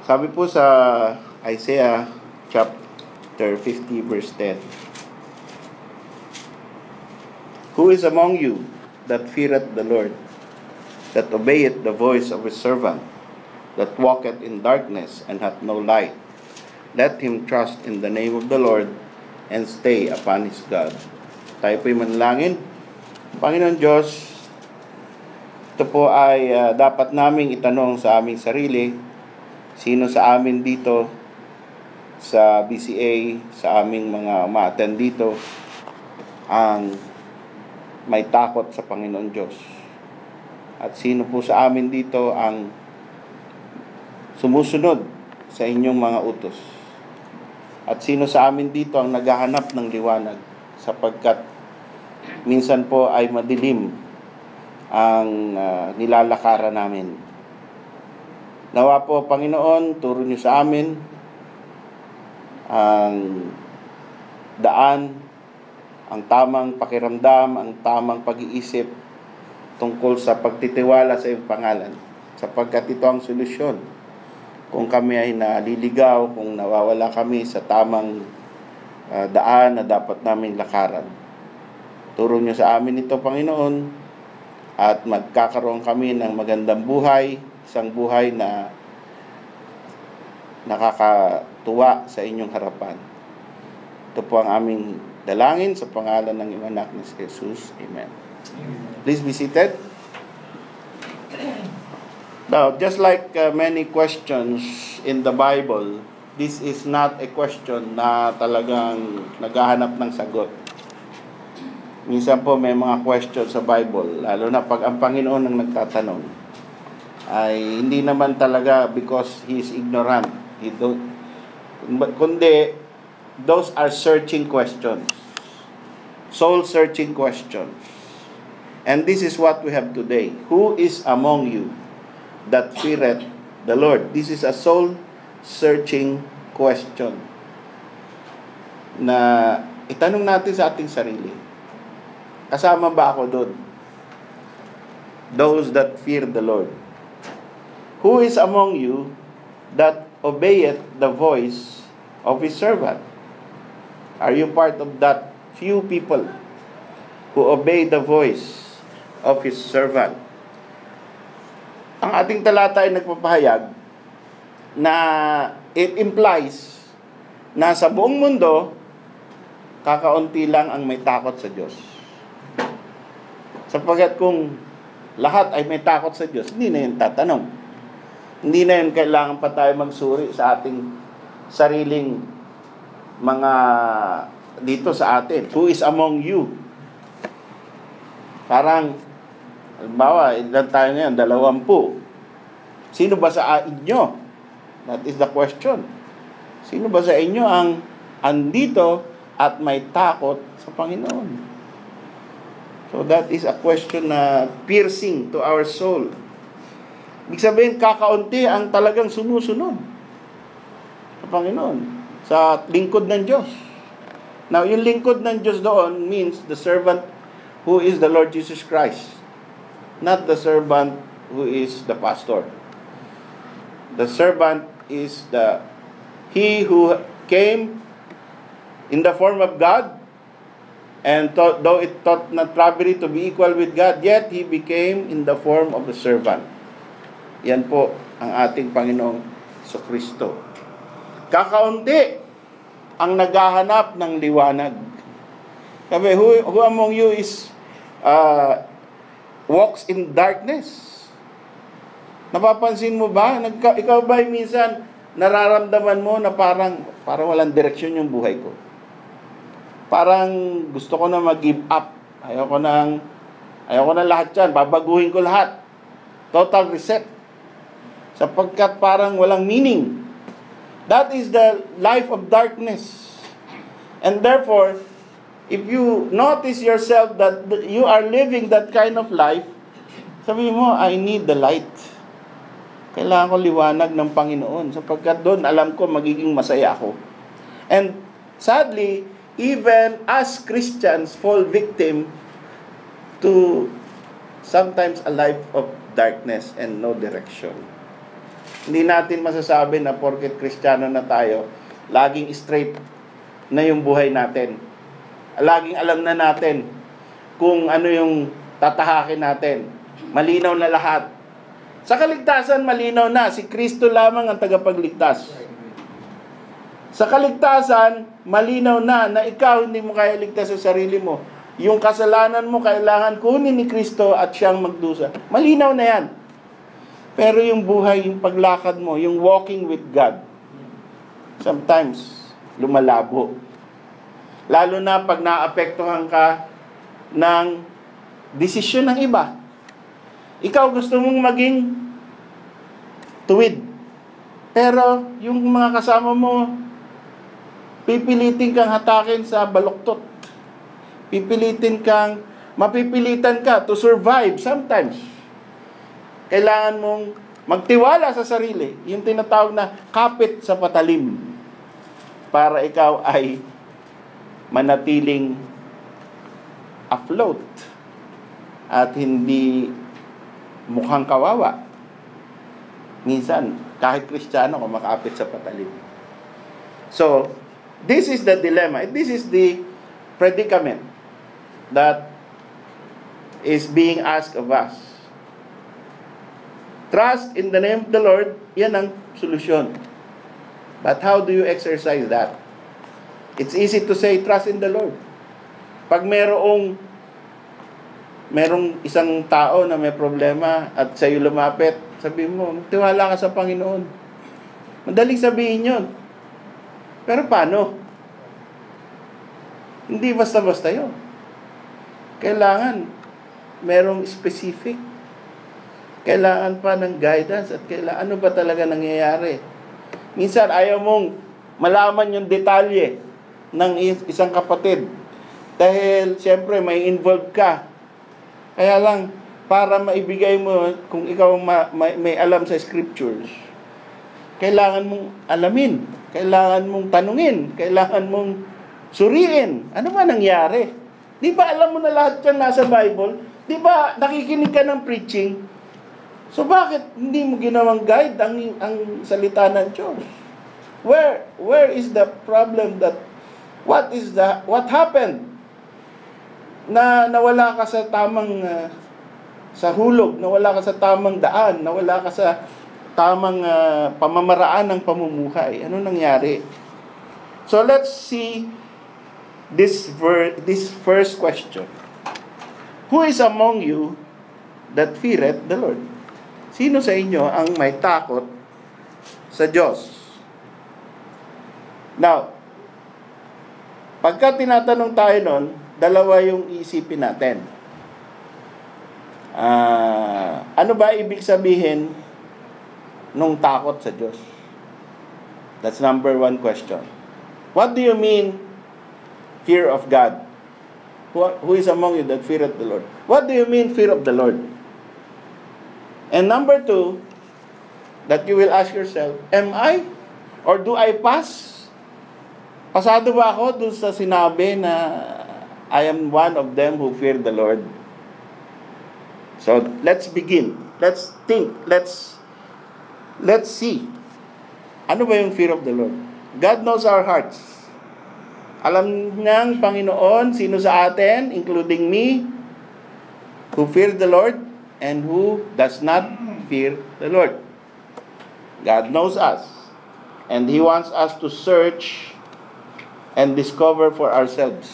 Sabi po sa Isaiah chapter 50 verse 10, "Who is among you that feareth the Lord, that obeyeth the voice of his servant, that walketh in darkness and hath no light? Let him trust in the name of the Lord and stay upon his God." Tayo po'y manalangin. Panginoon Diyos, ito po ay dapat naming itanong sa aming sarili, sino sa amin dito sa BCA, sa aming mga ma-attend dito, ang may takot sa Panginoon Diyos? At sino po sa amin dito ang sumusunod sa inyong mga utos? At sino sa amin dito ang naghahanap ng liwanag, sapagkat minsan po ay madilim ang nilalakaran namin. Nawa po, Panginoon, turo niyo sa amin ang daan, ang tamang pakiramdam, ang tamang pag-iisip tungkol sa pagtitiwala sa iyong pangalan, sapagkat ito ang solusyon. Kung kami ay naliligaw, kung nawawala kami sa tamang daan na dapat namin lakaran. Turo niyo sa amin ito, Panginoon, at magkakaroon kami ng magandang buhay, isang buhay na nakakatuwa sa inyong harapan. Ito po ang aming dalangin sa pangalan ng iyong anak na si Jesus. Amen. Please be seated. Now, just like many questions in the Bible, this is not a question na talagang naghahanap ng sagot. Minsan po may mga questions sa Bible, lalo na pag ang Panginoon ang nagtatanong, ay hindi naman talaga because He is ignorant. Kundi, those are searching questions. Soul-searching questions. And this is what we have today. Who is among you that feareth the Lord? This is a soul-searching question na itanong natin sa ating sarili. Kasama ba ako doon? Those that fear the Lord. Who is among you that obeyeth the voice of his servant? Are you part of that few people who obey the voice of his servant? Ang ating talata ay nagpapahayag na it implies na sa buong mundo, kakaunti lang ang may takot sa Diyos. Sapagkat kung lahat ay may takot sa Diyos, hindi na yun tatanong. Hindi na yun kailangan pa tayo magsuri sa ating sariling mga dito sa atin. Who is among you? Parang, halimbawa, ilan tayo ngayon? 20. Sino ba sa inyo? That is the question. Sino ba sa inyo ang andito at may takot sa Panginoon? So that is a question na piercing to our soul. Ibig sabihin, kakaunti ang talagang sumusunod sa Panginoon, sa lingkod ng Diyos. Now, yung lingkod ng Diyos doon means the servant who is the Lord Jesus Christ, not the servant who is the pastor. The servant is he who came in the form of God, and though it thought not robbery to be equal with God, yet He became in the form of the servant. Yan po ang ating Panginoong Kristo. Kakaunti ang naghahanap ng liwanag. Sabi, who among you is walks in darkness? Napapansin mo ba? Ikaw ba minsan nararamdaman mo na parang walang direksyon yung buhay ko? Parang gusto ko na mag-give up. Ayoko na lahat yan. Babaguhin ko lahat. Total reset. Sapagkat parang walang meaning. That is the life of darkness. And therefore, if you notice yourself that you are living that kind of life, sabi mo, I need the light. Kailangan ko liwanag ng Panginoon. Sapagkat doon, alam ko, magiging masaya ako. And sadly, even as Christians fall victim to sometimes a life of darkness and no direction. Hindi natin masasabi na porket Kristiyano na tayo, laging straight na yung buhay natin. Laging alam na natin kung ano yung tatahakin natin. Malinaw na lahat. Sa kaligtasan, malinaw na. Si Kristo lamang ang tagapagligtas. Sa kaligtasan, malinaw na ikaw hindi mo kaya ligtas sa sarili mo. Yung kasalanan mo, kailangan kunin ni Kristo at siyang magdusa. Malinaw na yan. Pero yung buhay, yung paglakad mo, yung walking with God, sometimes, lumalabo. Lalo na pag naapektuhan ka ng desisyon ng iba. Ikaw gusto mong maging tuwid. Pero yung mga kasama mo, pipilitin kang hatakin sa baluktot. Mapipilitan ka to survive sometimes. Kailangan mong magtiwala sa sarili. Yung tinatawag na kapit sa patalim. Para ikaw ay manatiling afloat. At hindi mukhang kawawa. Minsan, kahit Kristiyano, kumakapit sa patalim. So, this is the dilemma. This is the predicament that is being asked of us. Trust in the name of the Lord, yan ang solusyon. But how do you exercise that? It's easy to say, trust in the Lord. Pag merong isang tao na may problema at sa'yo lumapit, sabihin mo, tiwala ka sa Panginoon. Madaling sabihin yun. Pero paano? Hindi basta-basta yun. Kailangan merong specific. Kailangan pa ng guidance at ano ba talaga nangyayari. Minsan ayaw mong malaman yung detalye ng isang kapatid. Dahil siyempre may involved ka. Kaya lang, para maibigay mo, kung ikaw may alam sa scriptures, kailangan mong alamin. Kailangan mong tanungin. Kailangan mong suriin. Ano ba nangyari? Di ba alam mo na lahat yan nasa Bible? Di ba nakikinig ka ng preaching? So bakit hindi mo ginawang guide ang salita ng Diyos? Where is the problem what happened? Na nawala ka sa tamang sa hulog, nawala ka sa tamang daan, nawala ka sa tamang pamamaraan ng pamumuhay. Ano nangyari? So let's see this first question. Who is among you that feareth the Lord? Sino sa inyo ang may takot sa Diyos? Now, pagka tinatanong tayo nun, dalawa yung iisipin natin. Ano ba ibig sabihin nung takot sa Diyos? That's number one question. What do you mean fear of God? Who is among you that feareth the Lord? What do you mean fear of the Lord? And number two, that you will ask yourself, am I? Or do I pass? Pasado ba ako dun sa sinabi na I am one of them who fear the Lord? So, let's begin. Let's think. Let's see. Ano ba yung fear of the Lord? God knows our hearts. Alam ng Panginoon sino sa atin, including me, who fear the Lord and who does not fear the Lord. God knows us. And He wants us to search and discover for ourselves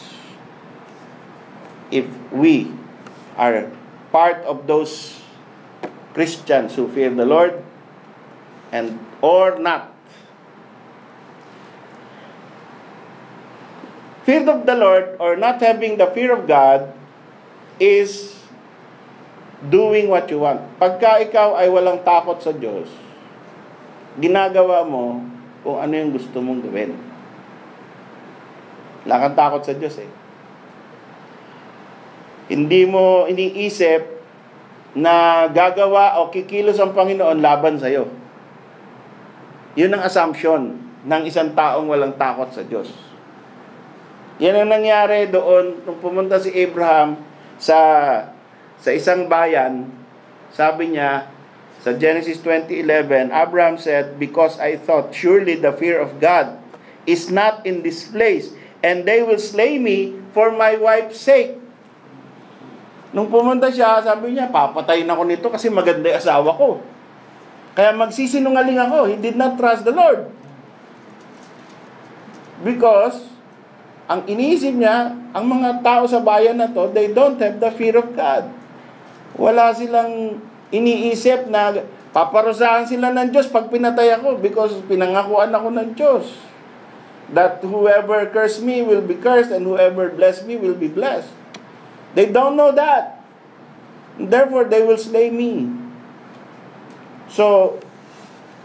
if we are part of those Christians who fear the Lord and or not. Fear of the Lord or not having the fear of God is doing what you want. Pagka ikaw ay walang takot sa Diyos, ginagawa mo kung ano yung gusto mong gawin. Wala kang takot sa Diyos eh. Hindi mo iniisip na gagawa o kikilos ang Panginoon laban sa'yo. Yun ang assumption ng isang taong walang takot sa Diyos. Yan ang nangyari doon nung pumunta si Abraham sa isang bayan. Sabi niya, Sa Genesis 20:11, Abraham said, "Because I thought, surely the fear of God is not in this place, and they will slay me for my wife's sake." Nung pumunta siya, sabi niya, papatayin ako nito kasi maganda yung asawa ko. Kaya magsisinungaling ako. He did not trust the Lord. Because, ang iniisip niya, ang mga tao sa bayan na to, they don't have the fear of God. Wala silang iniisip na paparusahan sila ng Diyos pag pinatay ako because pinangakuan ako ng Diyos. That whoever curse me will be cursed and whoever bless me will be blessed. They don't know that. Therefore, they will slay me. So,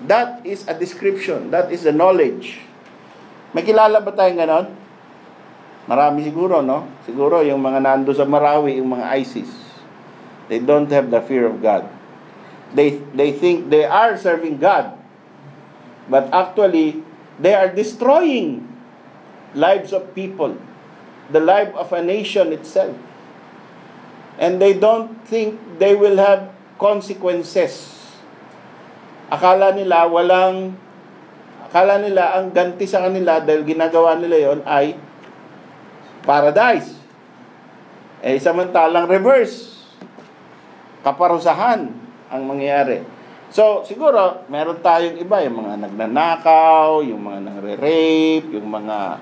that is a description. That is the knowledge. May kilala ba tayong ganon? Marami siguro, no? Siguro yung mga nando sa Marawi, yung mga ISIS. They don't have the fear of God. They think they are serving God. But actually, they are destroying lives of people. The life of a nation itself. And they don't think they will have consequences. Akala nila ang ganti sa kanila dahil ginagawa nila yon ay paradise. Samantalang reverse. Kaparusahan ang mangyayari. So, siguro, meron tayong iba, yung mga nagnanakaw, yung mga nangre-rape, yung mga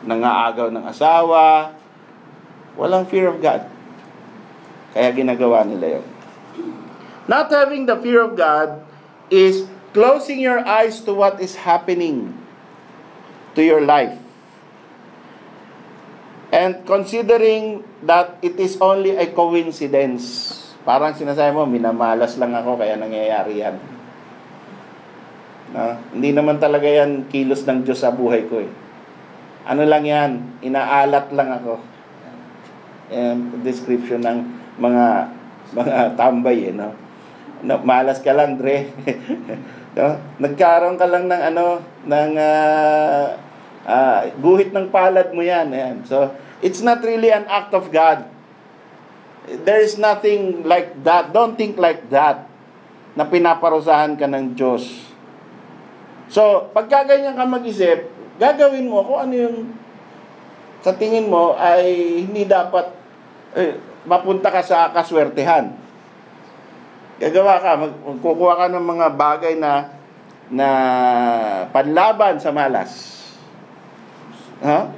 nangaagaw ng asawa. Walang fear of God. Kaya ginagawa nila yun. Not having the fear of God is closing your eyes to what is happening to your life. And considering that it is only a coincidence. Parang sinasabi mo, minamalas lang ako kaya nangyayari yan. No? Hindi naman talaga yan kilos ng Diyos sa buhay ko eh. Ano lang yan, inaalat lang ako. And description ng mga tambay eh, no? Malas ka lang, Dre. No? Nagkaroon ka lang ng guhit ng palad mo yan. Ayan. So, it's not really an act of God. There is nothing like that. Don't think like that. Na pinaparusahan ka ng Diyos. So, pagka ganyan ka mag-isip, gagawin mo kung ano yung sa tingin mo ay hindi dapat mapunta ka sa kaswertehan. Gagawa ka, magkukuha ka ng mga bagay na panlaban sa malas. Ha?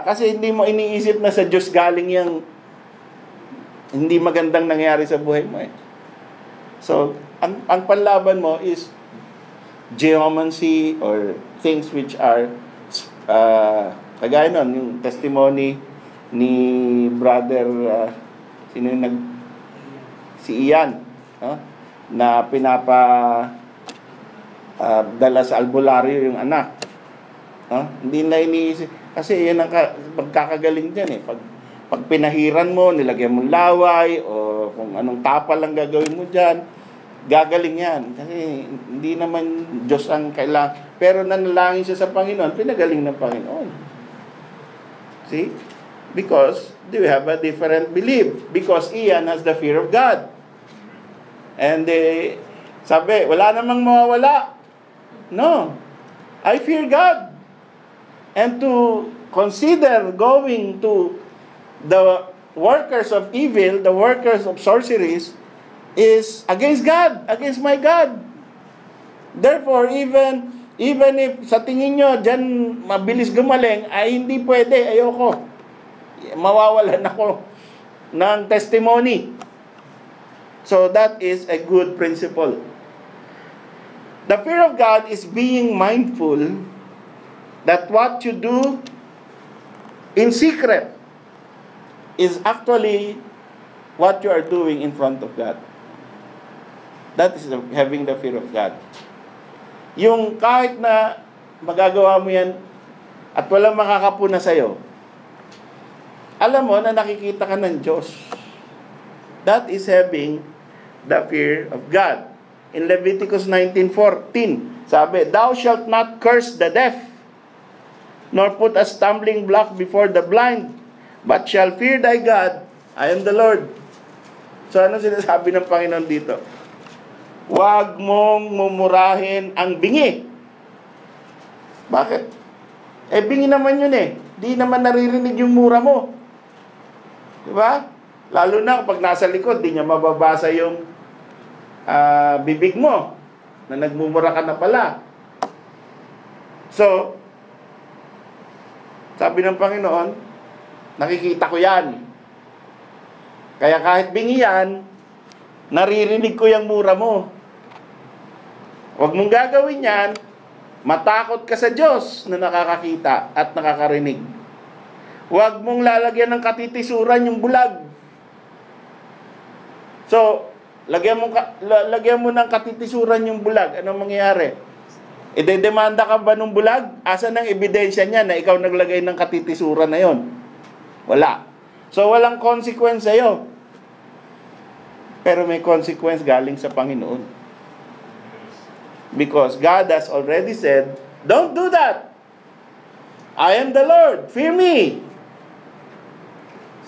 Kasi hindi mo iniisip na sa Diyos galing yung hindi magandang nangyari sa buhay mo eh. So, ang panlaban mo is geomancy or things which are kagaya nun, yung testimony ni brother si Ian, na dala sa albularyo yung anak. Hindi na iniisip. Kasi yan ang pagkakagaling dyan eh. Pag pinahiran mo, nilagyan mo laway, o kung anong tapal lang gagawin mo dyan, gagaling yan. Kasi hindi naman Diyos ang kailangan. Pero nanalangin siya sa Panginoon, pinagaling ng Panginoon. See? Because they have a different belief. Because Ian has the fear of God. And sabi, wala namang mawawala. No. I fear God. And to consider going to the workers of evil, the workers of sorceries, is against God, against my God. Therefore, even if sa tingin nyo, dyan mabilis gumaling, ay hindi pwede, ayoko. Mawawalan ako ng testimony. So that is a good principle. The fear of God is being mindful that what you do in secret is actually what you are doing in front of God. That is having the fear of God. Yung kahit na magagawa mo yan at walang makakapuna sa'yo, alam mo na nakikita ka ng Diyos. That is having the fear of God. In Leviticus 19:14, sabi, "Thou shalt not curse the deaf, nor put a stumbling block before the blind, but shall fear thy God. I am the Lord." So ano sinasabi ng Panginoon dito? Huwag mong mumurahin ang bingi. Bakit? Bingi naman yun eh. Di naman naririnig yung mura mo. Diba? Lalo na kapag nasa likod, di niya mababasa yung bibig mo na nagmumura ka na pala. So, sabi ng Panginoon, nakikita ko yan. Kaya kahit bingi yan, naririnig ko yung mura mo. Huwag mong gagawin yan, matakot ka sa Diyos na nakakakita at nakakarinig. Huwag mong lalagyan ng katitisuran yung bulag. So, lagyan mo ng katitisuran yung bulag. Anong mangyayari? Idedemanda ka ba ng bulag? Asa ng ebidensya niya na ikaw naglagay ng katitisuran na yon? Wala. So, walang consequence sa'yo. Pero may consequence galing sa Panginoon. Because God has already said, don't do that. I am the Lord. Fear me.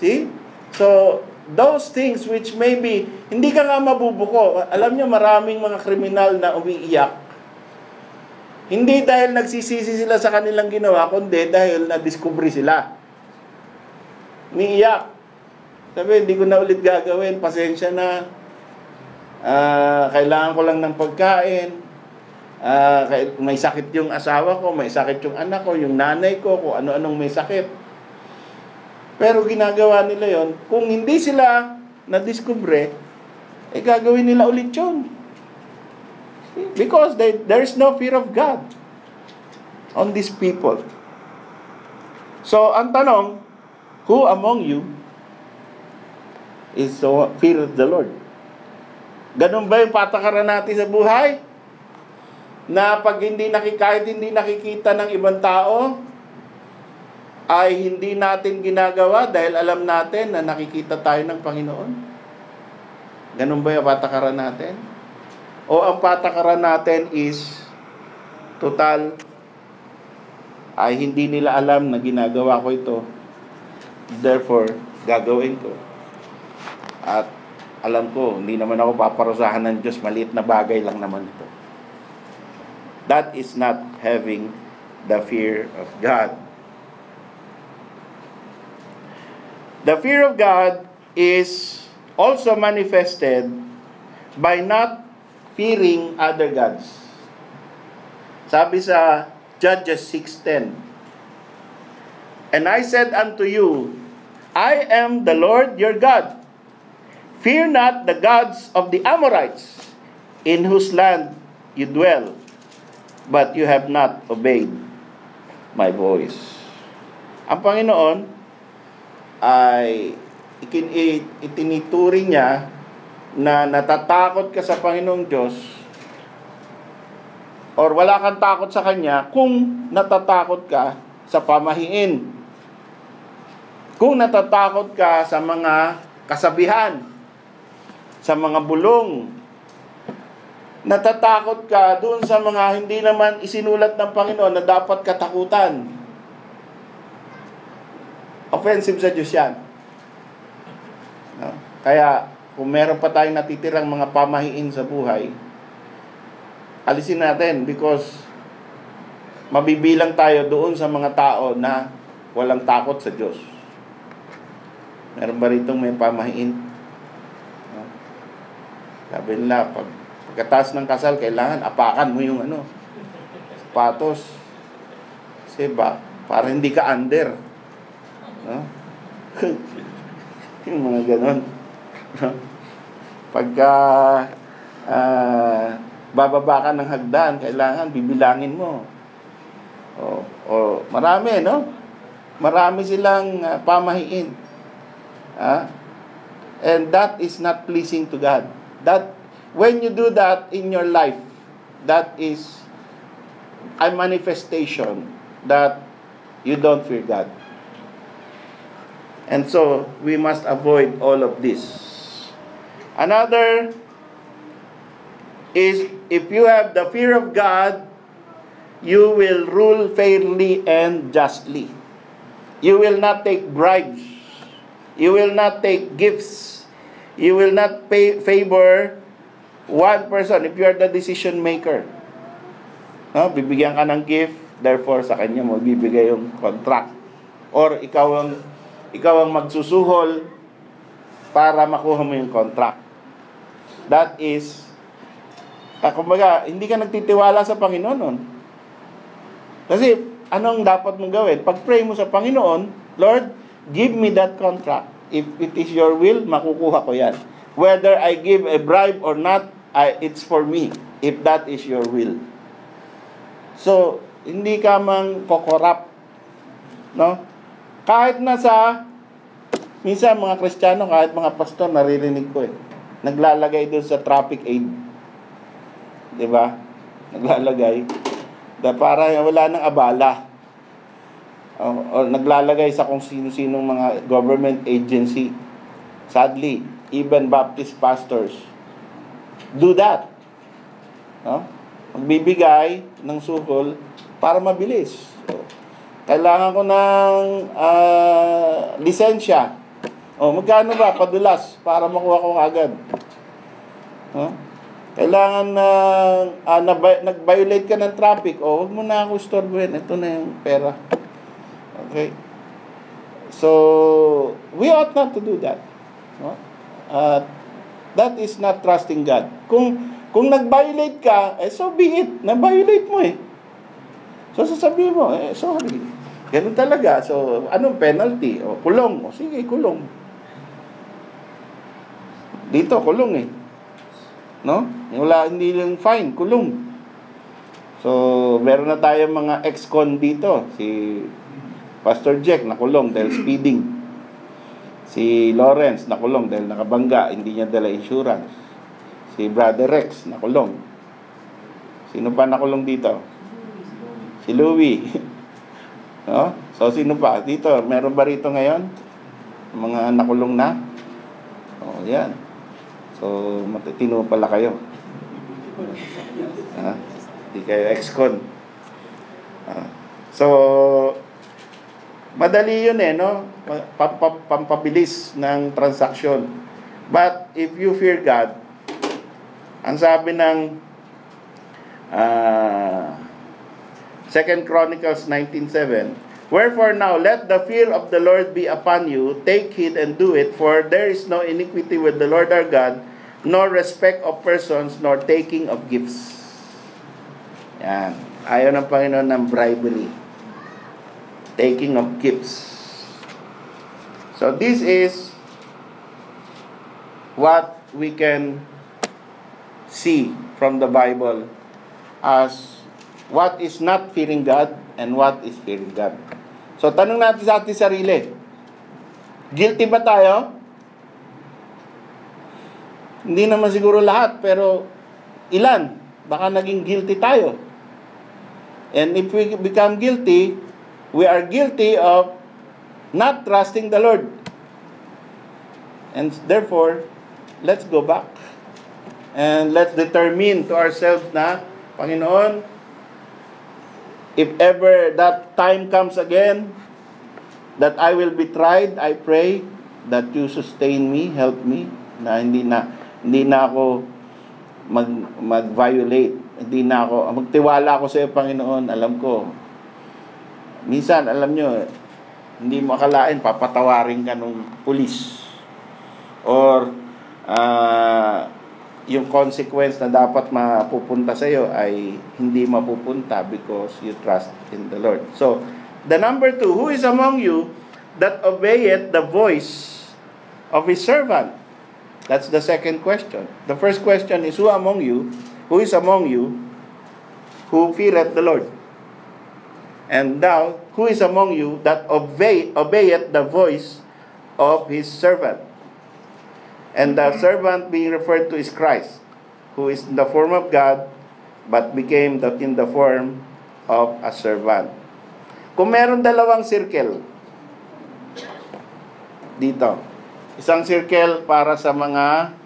See? So, those things which maybe, hindi ka nga mabubuko. Alam niyo, maraming mga kriminal na umiiyak. Hindi dahil nagsisisi sila sa kanilang ginawa, kundi dahil na-discovery sila. Umiiyak. Sabi, hindi ko na ulit gagawin. Pasensya na. Kailangan ko lang ng pagkain. May sakit yung asawa ko, may sakit yung anak ko, yung nanay ko, kung ano-anong may sakit. Pero ginagawa nila yon. Kung hindi sila na-discover, gagawin nila ulit yun. Because there's no fear of God on these people. So, ang tanong, who among you is so fear of the Lord? Ganun ba yung patakaran natin sa buhay? Na pag kahit hindi nakikita ng ibang tao, ay hindi natin ginagawa dahil alam natin na nakikita tayo ng Panginoon? Ganun ba yung patakaran natin? O ang patakaran natin is total, ay hindi nila alam na ginagawa ko ito, therefore gagawin ko. At alam ko, hindi naman ako paparusahan ng Diyos, maliit na bagay lang naman ito. That is not having the fear of God. The fear of God is also manifested by not fearing other gods. Sabi sa Judges 6:10, and I said unto you, I am the Lord your God. Fear not the gods of the Amorites, in whose land you dwell, but you have not obeyed my voice. Ang Panginoon ay itinituring niya na natatakot ka sa Panginoong Diyos or wala kang takot sa Kanya kung natatakot ka sa pamahiin. Kung natatakot ka sa mga kasabihan, sa mga bulong, natatakot ka doon sa mga hindi naman isinulat ng Panginoon na dapat katakutan. Offensive sa Diyos yan. No? Kaya, kung meron pa tayong natitirang mga pamahiin sa buhay, alisin natin because mabibilang tayo doon sa mga tao na walang takot sa Diyos. Meron ba ritong may pamahiin? No? Sabi nila, pagkatapos ng kasal, kailangan apakan mo yung sapatos. Kasi para hindi ka under. No? Yung mga ganon. Pagka bababa ka ng hagdan, kailangan bibilangin mo. O marami, no? Marami silang pamahiin. And that is not pleasing to God. That when you do that in your life, that is a manifestation that you don't fear God. And so, we must avoid all of this. Another is, if you have the fear of God, you will rule fairly and justly. You will not take bribes. You will not take gifts. You will not favor One person, if you are the decision maker, no, bibigyan ka ng gift, therefore sa kanya mo bibigay yung contract. Or ikaw ang magsusuhol para makuha mo yung contract. That is, kumbaga, hindi ka nagtitiwala sa Panginoon nun. Kasi, anong dapat mong gawin? Pag-pray mo sa Panginoon, Lord, give me that contract. If it is your will, makukuha ko yan. Whether I give a bribe or not, it's for me. If that is your will. So, hindi ka mang kokorap. No? Kahit minsan mga Kristiyano, kahit mga pastor, naririnig ko naglalagay doon sa traffic aid. Diba? Naglalagay. Para wala nang abala. O naglalagay sa kung sino-sinong mga government agency. Sadly, even Baptist pastors do that. No? Magbibigay ng suhol para mabilis. So, kailangan ko ng lisensya. Magkano ba? Padulas para makuha ko agad. Kailangan nag-violate ka ng traffic. Huwag mo na ako istorbohin. Ito na yung pera. Okay? So, we ought not to do that. No? That is not trusting God. Kung nag-violate ka, so be it. Na-violate mo So, sasabihin mo, sorry. Ganun talaga. So, anong penalty? Kulong. Sige, kulong. Dito, kulong No? Wala, hindi lang fine, kulong. So, meron na tayong mga ex-con dito. Si Pastor Jack, nakulong dahil speeding. Si Lawrence, nakulong dahil nakabangga, hindi niya dala insurance. Si Brother Rex, nakulong. Sino pa nakulong dito? Si Louie. No? So, sino pa? Dito, meron ba rito ngayon? Mga nakulong na? Yan. So, matitino pala kayo. Hindi kayo ex-con. So, madali yun no? Pampabilis ng transaksyon. But, if you fear God, ang sabi ng 2 Chronicles 19:7, wherefore now let the fear of the Lord be upon you, take heed and do it, for there is no iniquity with the Lord our God, nor respect of persons, nor taking of gifts. Yan. Ayaw ng Panginoon ng bribery. Taking of gifts. So this is what we can see from the Bible as what is not fearing God and what is fearing God. So, tanong natin sa ating sarili. Guilty ba tayo? Hindi naman siguro lahat, pero ilan? Baka naging guilty tayo. And if we become guilty, we are guilty of not trusting the Lord. And therefore, let's go back. And let's determine to ourselves na, Panginoon, if ever that time comes again, that I will be tried, I pray that you sustain me, help me, na hindi na ako mag-violate, hindi na ako, magtiwala ako sa iyo, Panginoon. Alam ko, minsan, alam nyo, hindi mo akalain, papatawarin ka ng pulis. Or, yung consequence na dapat mapupunta sa iyo ay hindi mapupunta because you trust in the Lord. So, the number 2, who is among you that obeyeth the voice of his servant? That's the second question. The first question is, who is among you who feareth the Lord? And now, who is among you that obeyeth the voice of his servant? And the servant being referred to is Christ, who is in the form of God, but became in the form of a servant. Kung meron dalawang circle dito, isang circle para sa mga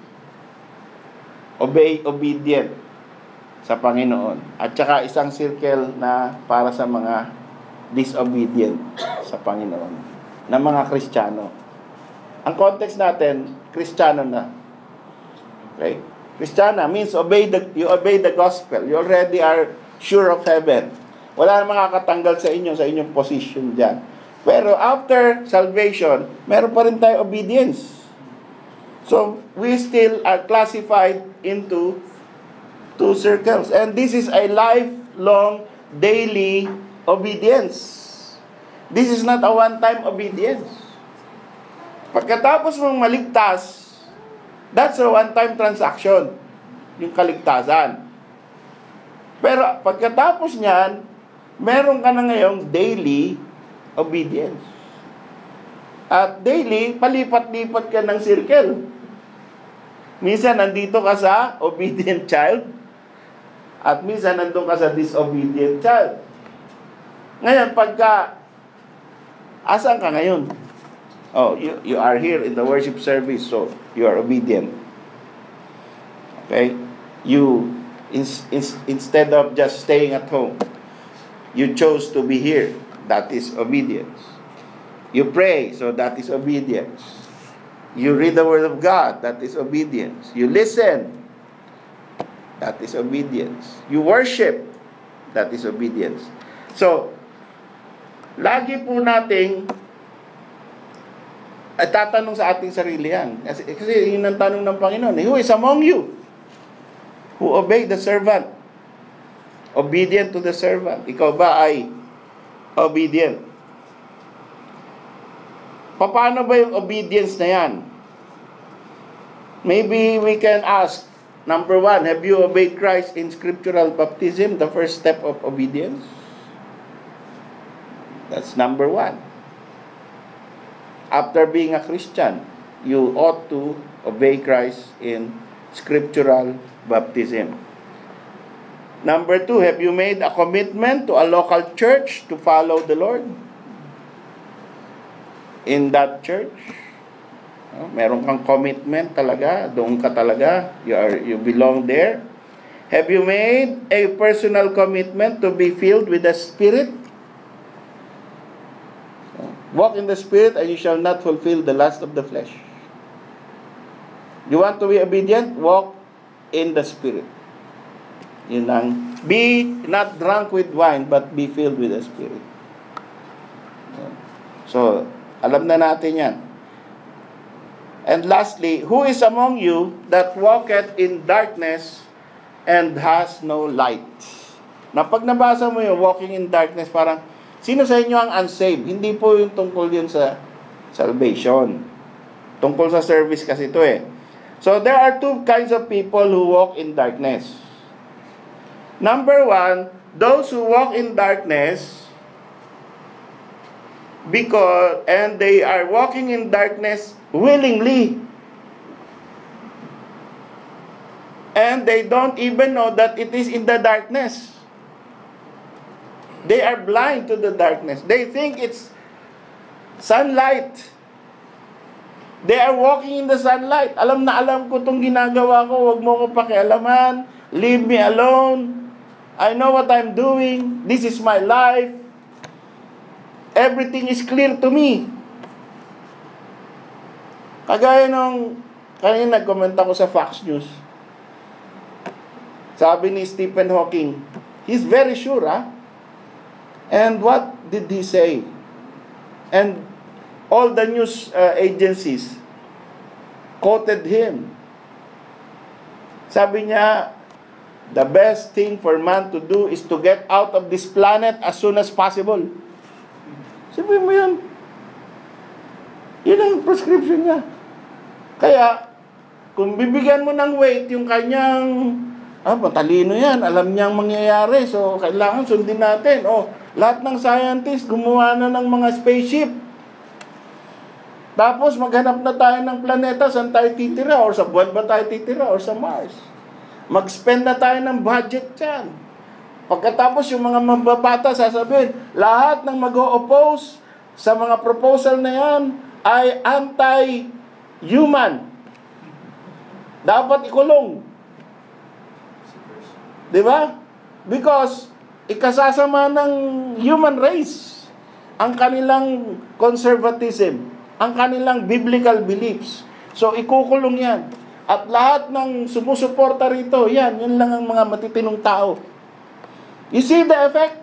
obedient sa Panginoon, at saka isang circle na para sa mga disobedient sa Panginoon, na mga Kristiyano. Ang context natin, Kristiyano na. Okay? Kristiyana means you obey the gospel. You already are sure of heaven. Wala na makakatanggal sa inyong position dyan. Pero after salvation, meron pa rin tayo obedience. So, we still are classified into two circles. And this is a lifelong, daily obedience. This is not a one-time obedience. Pagkatapos mong maligtas, that's a one-time transaction, yung kaligtasan. Pero pagkatapos niyan, meron ka na ngayong daily obedience. At daily, palipat-lipat ka ng circle. Minsan, nandito ka sa obedient child, at minsan, nandun ka sa disobedient child. Ngayon, asan ka ngayon? Oh, you are here in the worship service, so you are obedient. Okay? You, instead of just staying at home, you chose to be here. That is obedience. You pray, so that is obedience. You read the Word of God, that is obedience. You listen, that is obedience. You worship, that is obedience. So, lagi po nating at tatanong sa ating sarili yan. Kasi yun ang tanong ng Panginoon. Who is among you who obey the servant? Obedient to the servant. Ikaw ba ay obedient? Paano ba yung obedience na yan? Maybe we can ask, number one, have you obeyed Christ in scriptural baptism, the first step of obedience? That's number one. After being a Christian, you ought to obey Christ in scriptural baptism. Number two, have you made a commitment to a local church to follow the Lord? In that church, meron kang commitment talaga, doon ka talaga, you belong there. Have you made a personal commitment to be filled with the Spirit? Walk in the Spirit and you shall not fulfill the lust of the flesh. You want to be obedient? Walk in the Spirit. Yun lang. Be not drunk with wine, but be filled with the Spirit. So, alam na natin yan. And lastly, who is among you that walketh in darkness and has no light? Na pag nabasa mo yung walking in darkness, parang, sino sa inyo ang unsaved? Hindi po yung tungkol yun sa salvation. Tungkol sa service kasi ito eh. So, there are two kinds of people who walk in darkness. Number one, those who walk in darkness and they are walking in darkness willingly. And they don't even know that it is in the darkness. They are blind to the darkness. They think it's sunlight. They are walking in the sunlight. Alam na alam ko itong ginagawa ko. Huwag mo ko pakialaman. Leave me alone. I know what I'm doing. This is my life. Everything is clear to me. Kagaya nung kanina nag-comment ako sa Fox News. Sabi ni Stephen Hawking, he's very sure, And what did he say? And all the news agencies quoted him. Sabi niya, the best thing for man to do is to get out of this planet as soon as possible. Sabi mo yun. Yun ang prescription niya. Kaya, kung bibigyan mo ng weight yung kanyang, matalino yan, alam niyang mangyayari, so kailangan sundin natin. Lahat ng scientists gumawa na ng mga spaceship. Tapos maghanap na tayo ng planeta, saan tayo titira, or sa buwan ba tayo titira, or sa Mars. Mag-spend na tayo ng budget dyan. Pagkatapos yung mga mababata sasabihin, lahat ng mag-o-oppose sa mga proposal na yan ay anti-human. Dapat ikulong. Diba? Because ikasasama ng human race ang kanilang conservatism, ang kanilang biblical beliefs. So, ikukulong yan. At lahat ng sumusuporta rito, yan lang ang mga matitinong tao. You see the effect?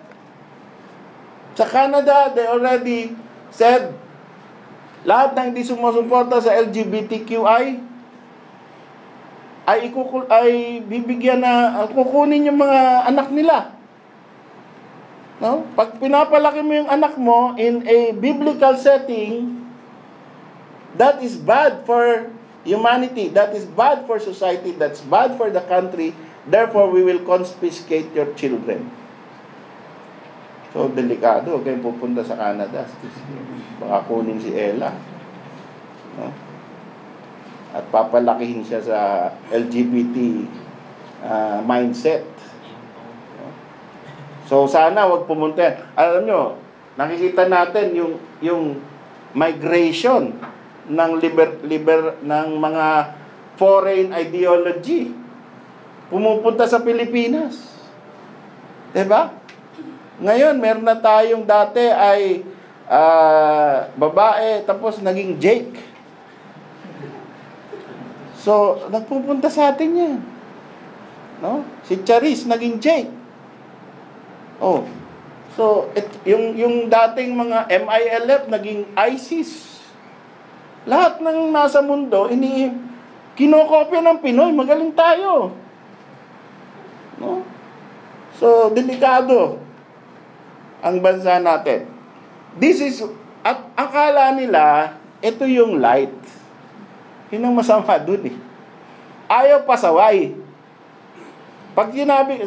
Sa Canada, they already said, lahat ng hindi sumusuporta sa LGBTQI, ay bibigyan na, kukunin yung mga anak nila. No? Pag pinapalaki mo yung anak mo in a biblical setting, that is bad for humanity. That is bad for society. That's bad for the country. Therefore, we will confiscate your children. So, delikado. Huwag kayong pupunta sa Canada. Baka kunin si Ella. No? At papalakihin siya sa LGBT mindset. So, sana wag pumunta. Alam nyo, nakikita natin yung migration ng ng mga foreign ideology pumupunta sa Pilipinas. 'Di ba? Ngayon, meron na tayong dati ay babae tapos naging Jake. So, nagpupunta sa atin 'yan. No? Si Charis naging Jake. Oh. So, yung dating mga MILF naging ISIS. Lahat ng nasa mundo, kinokopya ng Pinoy. Magaling tayo. No? So, delikado ang bansa natin. At akala nila, ito yung light. Yun ang masama dun eh. Ayaw pasaway. Pag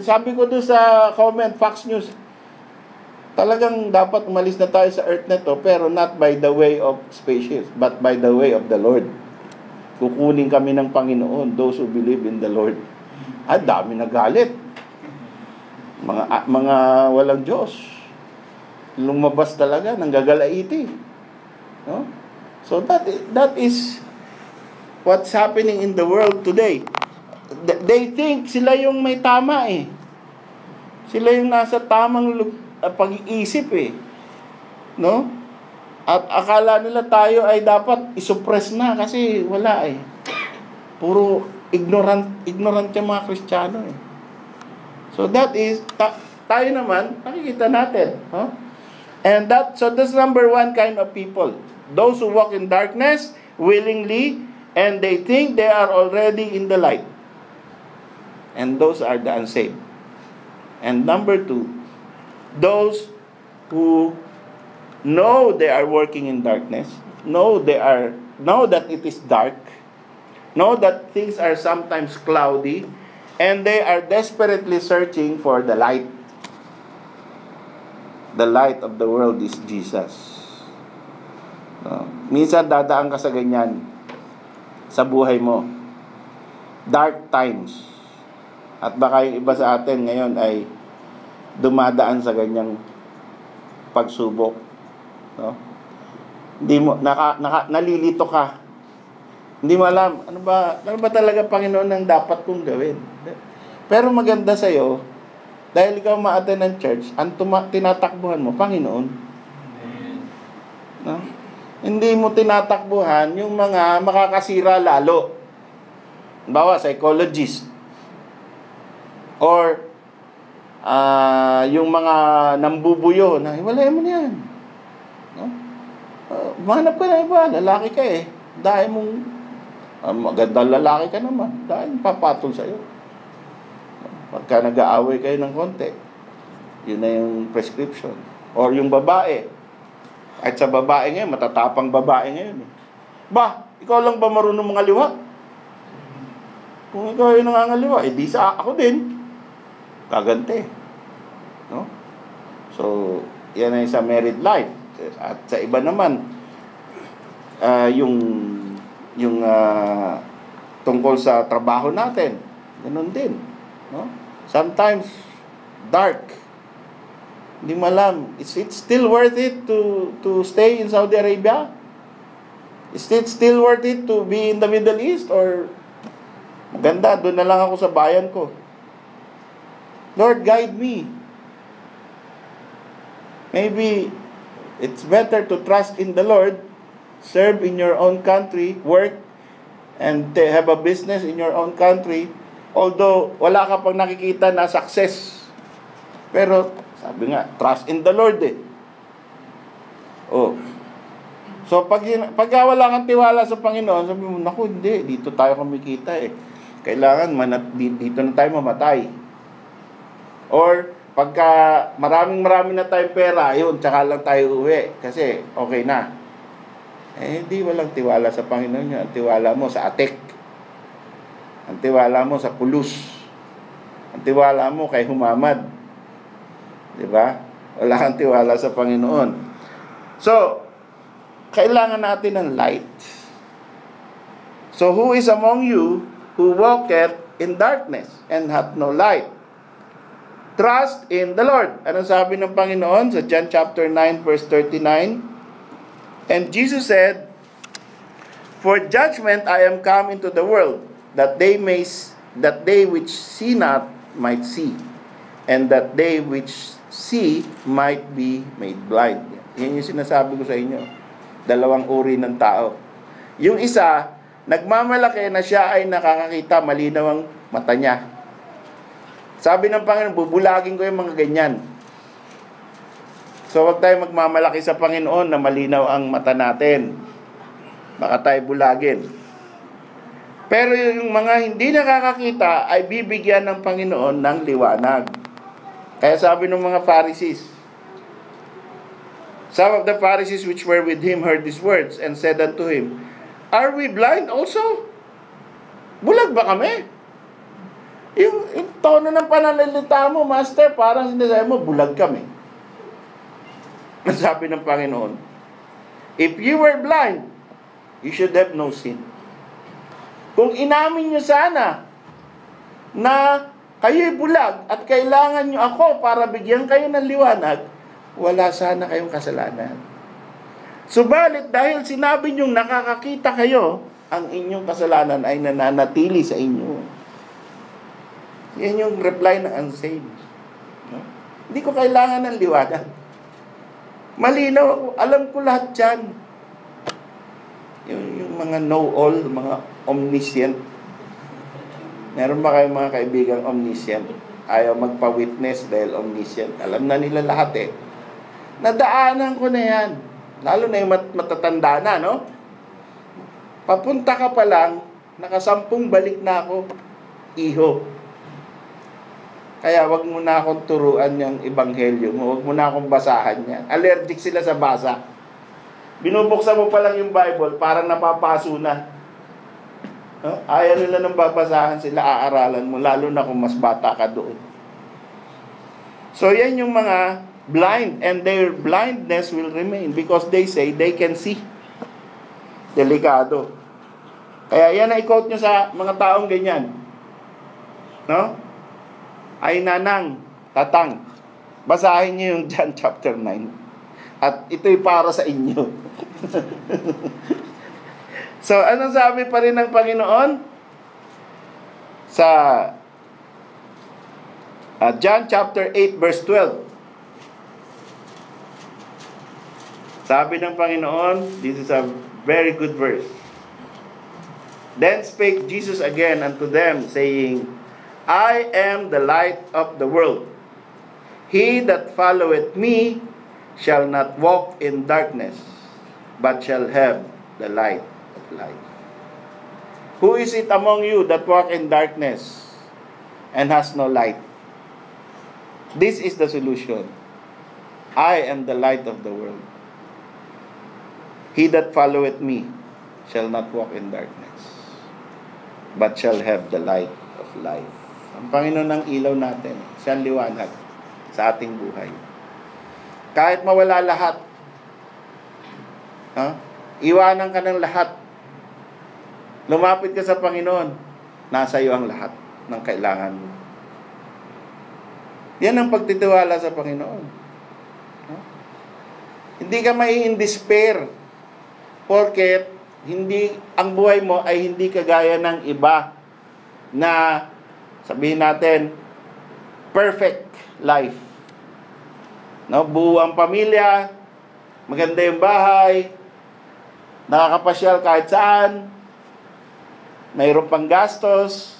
sabi ko doon sa comment, Fox News, talagang dapat umalis na tayo sa earth na to, pero not by the way of spaceships, but by the way of the Lord. Kukunin kami ng Panginoon, those who believe in the Lord. Dami nagalit. Mga walang Diyos. Lumabas talaga, nanggagalaiti. No? So that is what's happening in the world today. They think sila yung may tama eh. Sila yung nasa tamang pag-iisip eh. No? At akala nila tayo ay dapat isuppress na kasi wala eh. Puro ignorant yung mga Kristiyano eh. So that is, tayo naman, nakikita natin. Huh? And that's number one kind of people. Those who walk in darkness willingly and they think they are already in the light. And those are the unsaved. And number two, those who know they are working in darkness, know that it is dark, know that things are sometimes cloudy, and they are desperately searching for the light. The light of the world is Jesus. Minsan dadaan ka sa ganyan sa buhay mo. Dark times. At baka yung iba sa atin ngayon ay dumadaan sa ganyang pagsubok. No? Hindi mo nalilito ka. Hindi mo alam ano ba talaga Panginoon ang dapat kong gawin. Pero maganda sa iyo dahil ikaw ma-attend ng church, ang tinatakbuhan mo Panginoon. No? Hindi mo tinatakbuhan yung mga makakasira lalo. Bawa psychologist or yung mga nambubuyo na hiwalay mo na yan. No? Manap ka na iba, lalaki ka eh. Dahil mong magandang lalaki ka naman, dahil papatol sa'yo. Pagka nag-aaway kayo ng konti, yun na yung prescription. Or yung babae. At sa babae ngayon, matatapang babae ngayon. Ikaw lang ba marunong mga liwa? Kung ikaw yung nangangaliwa, di sa ako din. Kagante. No? So, yan ay sa married life. At sa iba naman, yung tungkol sa trabaho natin, ganun din. No? Sometimes, dark. Hindi mo alam, is it still worth it to stay in Saudi Arabia? Is it still worth it to be in the Middle East? Or, maganda, doon na lang ako sa bayan ko. Lord, guide me. Maybe it's better to trust in the Lord, serve in your own country, work, and have a business in your own country, although wala ka pang nakikita na success. Pero, sabi nga, trust in the Lord eh. Oh. So, pagka wala kang tiwala sa Panginoon, sabi mo, naku, hindi, dito tayo kumikita eh. Kailangan, dito na tayo mamatay. Or, pagka maraming na tayong pera, yun, tsaka lang tayo uwi. Kasi, okay na. Hindi walang tiwala sa Panginoon yun. Ang tiwala mo sa atik. Ang tiwala mo sa pulos. Ang tiwala mo kay humamad. Diba? Wala kang tiwala sa Panginoon. So, kailangan natin ng light. So, who is among you who walketh in darkness and hath no light? Trust in the Lord. Ano sabi ng Panginoon sa John chapter 9 verse 39? And Jesus said, For judgment I am come into the world, that they which see not might see, and that they which see might be made blind. Yan yung sinasabi ko sa inyo. Dalawang uri ng tao. Yung isa, nagmamalaki na siya ay nakakakita, malinaw ang mata niya. Sabi ng Panginoon, bubulagin ko yung mga ganyan. So, wag tayo magmamalaki sa Panginoon na malinaw ang mata natin. Baka tayo bulagin. Pero yung mga hindi nakakakita ay bibigyan ng Panginoon ng liwanag. Kaya sabi ng mga Pharisees, some of the Pharisees which were with him heard these words and said unto him, Are we blind also? Bulag ba kami? Yung tono ng pananalita mo, Master, parang sinasabi mo, bulag kami. Sabi ng Panginoon, if you were blind, you should have no sin. Kung inamin nyo sana na kayo'y bulag at kailangan nyo ako para bigyan kayo ng liwanag, wala sana kayong kasalanan. Subalit dahil sinabi nyo nakakakita kayo, ang inyong kasalanan ay nananatili sa inyo. Yan yung reply ng unsaved. No? Hindi ko kailangan ng liwanag. Malinaw ako. Alam ko lahat yan. Yung mga know-all, mga omniscient. Meron ba kayong mga kaibigang omniscient? Ayaw magpa-witness dahil omniscient. Alam na nila lahat eh. Nadaanan ko na yan. Lalo na yung matatanda na, no? Papunta ka pa lang, nakasampung balik na ako, iho. Kaya wag mo na akong turuan yung ebanghelyo mo. Wag mo na akong basahan yan. Allergic sila sa basa. Binubuksan mo pa lang yung Bible, parang napapaso na. No? Ayaw nila nang babasahan sila, aaralan mo, lalo na kung mas bata ka doon. So yan yung mga blind, and their blindness will remain because they say they can see. Delikado. Kaya yan na i-quote nyo sa mga taong ganyan. No? Ay nanang, tatang, basahin nyo yung John chapter 9. At ito'y para sa inyo. So, anong sabi pa rin ng Panginoon? Sa John chapter 8 verse 12. Sabi ng Panginoon, this is a very good verse. Then spake Jesus again unto them, saying, I am the light of the world. He that followeth me shall not walk in darkness, but shall have the light of life. Who is it among you that walk in darkness and has no light? This is the solution. I am the light of the world. He that followeth me shall not walk in darkness, but shall have the light of life. Ang Panginoon ng ilaw natin, siya ang liwanag sa ating buhay. Kahit mawala lahat, iwanan ka ng lahat, lumapit ka sa Panginoon, nasa iyo ang lahat ng kailangan mo. Yan ang pagtitiwala sa Panginoon. Hindi ka mai-in-despair porket ang buhay mo ay hindi kagaya ng iba na sabihin natin perfect life. No, buo ang pamilya, maganda yung bahay, nakakapasyal kahit saan. mayroon pang gastos.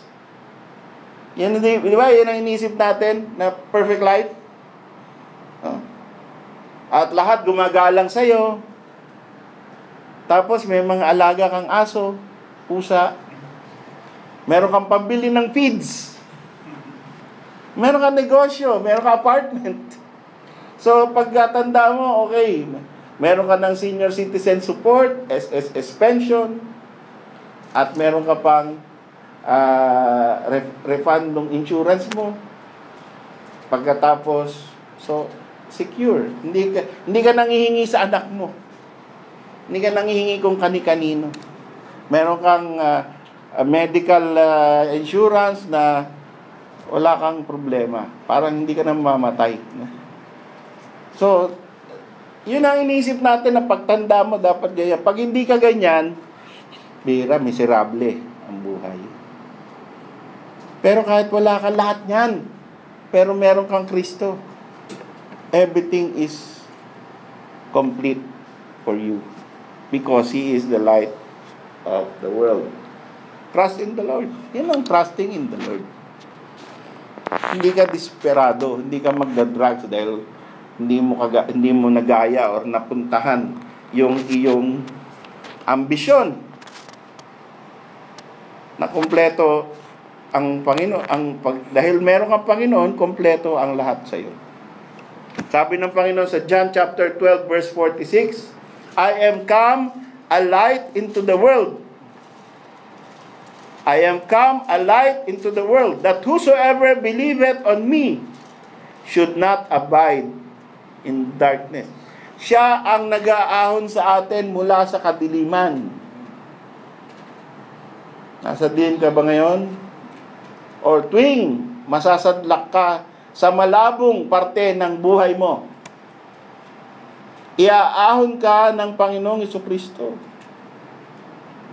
Yan, di ba? Yan ang iniisip natin na perfect life. Oh. At lahat gumagalang sa'yo. Tapos may mga alaga kang aso, pusa. Meron kang pambili ng feeds. Meron kang negosyo, meron kang apartment. So, pagkatanda mo, okay, meron ka ng senior citizen support, SSS pension, at meron ka pang refund ng insurance mo. Pagkatapos, so, secure. Hindi ka nanghihingi sa anak mo. Hindi ka nanghihingi kung kani-kanino. Meron kang medical insurance na wala kang problema. Parang hindi ka na mamamatay. So, yun ang iniisip natin na pagtanda mo dapat ganyan. Pag hindi ka ganyan, bira, miserable ang buhay. Pero kahit wala ka lahat yan, pero meron kang Kristo, everything is complete for you. Because He is the light of the world. Trust in the Lord. Yan ang trusting in the Lord. Hindi ka desperado, hindi ka magda-drugs dahil hindi mo nagaya or napuntahan yung iyong ambisyon. Na kumpleto ang Panginoon, dahil meron kang Panginoon, kumpleto ang lahat sa iyo. Sabi ng Panginoon sa John chapter 12 verse 46, I am come a light into the world. I am come a light into the world, that whosoever believeth on me should not abide in darkness. Siya ang nag-aahon sa atin mula sa kadiliman. Nasa diin ka ba ngayon? Or tuwing masasadlak ka sa malabong parte ng buhay mo, iaahon ka ng Panginoong Jesucristo.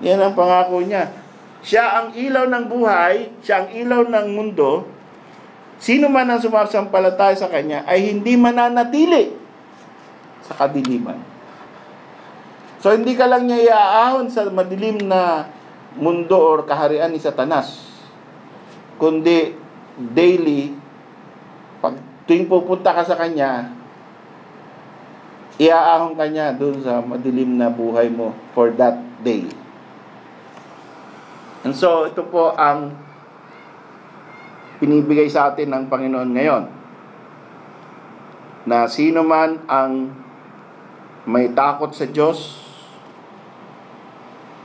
Yan ang pangako niya. Siya ang ilaw ng buhay, siya ang ilaw ng mundo. Sino man ang sumasampalataya sa Kanya ay hindi mananatili sa kadiliman. So, hindi ka lang niya iaahon sa madilim na mundo or kaharian ni Satanas, kundi daily, pag tuwing pupunta ka sa Kanya, iaahon ka niya doon sa madilim na buhay mo for that day. And so, ito po ang pinibigay sa atin ng Panginoon ngayon. Na sino man ang may takot sa Diyos,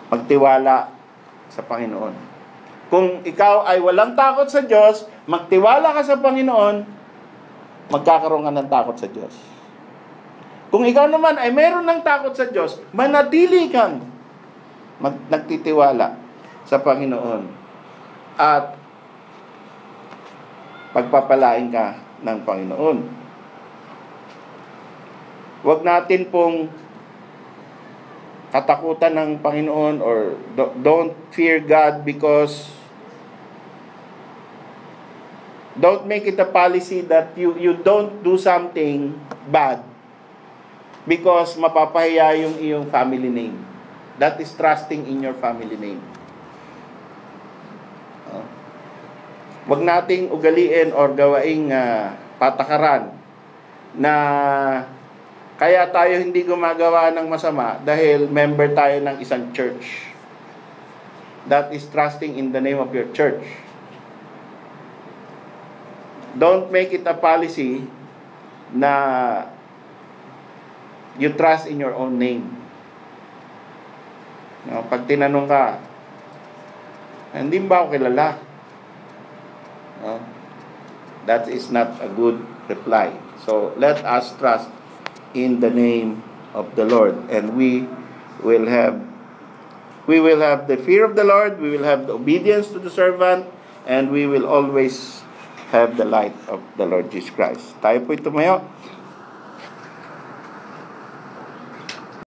magtiwala sa Panginoon. Kung ikaw ay walang takot sa Diyos, magtiwala ka sa Panginoon, magkakaroon ka ng takot sa Diyos. Kung ikaw naman ay meron ng takot sa Diyos, manatili kang nagtitiwala sa Panginoon at pagpapalain ka ng Panginoon. Huwag natin pong katakutan ng Panginoon or don't fear God because don't make it a policy that you don't do something bad because mapapahiya yung iyong family name. That is trusting in your family name. Wag nating ugaliin or gawaing patakaran na kaya tayo hindi gumagawa ng masama dahil member tayo ng isang church. That is trusting in the name of your church. Don't make it a policy na you trust in your own name. Pag tinanong ka, hindi ba ako kilala? That is not a good reply. So let us trust in the name of the Lord, and we will have the fear of the Lord, we will have the obedience to the servant, and we will always have the light of the Lord Jesus Christ. Tayo po'y tumayo